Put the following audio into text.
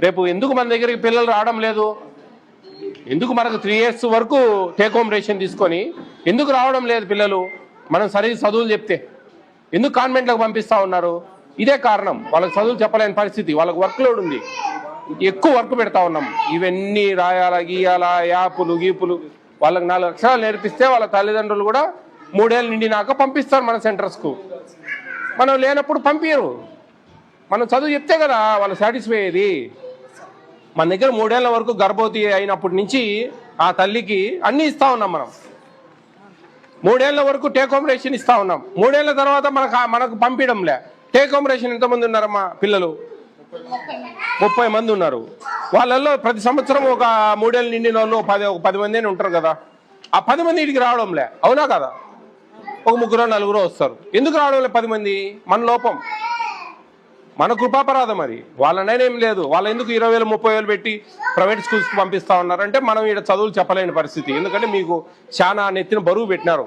రేపు ఎందుకు మన దగ్గరికి పిల్లలు రావడం లేదు? ఎందుకు మనకు 3 years వరకు టేక్ హోమ్ రేషన్ తీసుకొని ఎందుకు రావడం లేదు పిల్లలు? మనం సరిగ్గా చదువులు చెప్తే ఎందుకు కాన్వెంట్లకు పంపిస్తూ ఉన్నారు? ఇదే కారణం. వాళ్ళకి చదువులు చెప్పలేని పరిస్థితి, వాళ్ళకి వర్క్ లోడ్ ఉంది, ఎక్కువ వర్క్ పెడతా ఉన్నాం. ఇవన్నీ రాయాలా, గీయాలా, యాపులు గీపులు. వాళ్ళకి 4 అక్షరాలు నేర్పిస్తే వాళ్ళ తల్లిదండ్రులు కూడా 3 ఏళ్ళు నిండినాక పంపిస్తారు మన సెంటర్స్కు. మనం లేనప్పుడు పంపించరు. మనం చదువు చెప్తే కదా వాళ్ళు సాటిస్ఫై అయ్యేది. మన దగ్గర 3 ఏళ్ల వరకు గర్భవతి అయినప్పటి నుంచి ఆ తల్లికి అన్నీ ఇస్తా ఉన్నాం. మనం 3 ఏళ్ల వరకు టేక్ హోమ్ రేషన్ ఇస్తా ఉన్నాం. 3 ఏళ్ల తర్వాత మనకు పంపించడంలే. టేక్ హోమ్ రేషన్ ఎంతమంది ఉన్నారమ్మా పిల్లలు? 30 మంది ఉన్నారు. వాళ్ళల్లో ప్రతి సంవత్సరం ఒక 3 ఏళ్ళు నిండిన వాళ్ళు 10 మంది ఉంటారు కదా. ఆ 10 మంది ఇంటికి రావడంలే, అవునా కదా? ఒక 3-4 వస్తారు. ఎందుకు రావడంలే 10 మంది? మన లోపం, మన కృపాపరాధం అది. వాళ్ళనేం లేదు. వాళ్ళు ఎందుకు 20,000-30,000 పెట్టి ప్రైవేట్ స్కూల్స్కి పంపిస్తా ఉన్నారంటే మనం ఇక్కడ చదువులు చెప్పలేని పరిస్థితి. ఎందుకంటే మీకు చాలా నెత్తిన బరువు పెట్టినారు.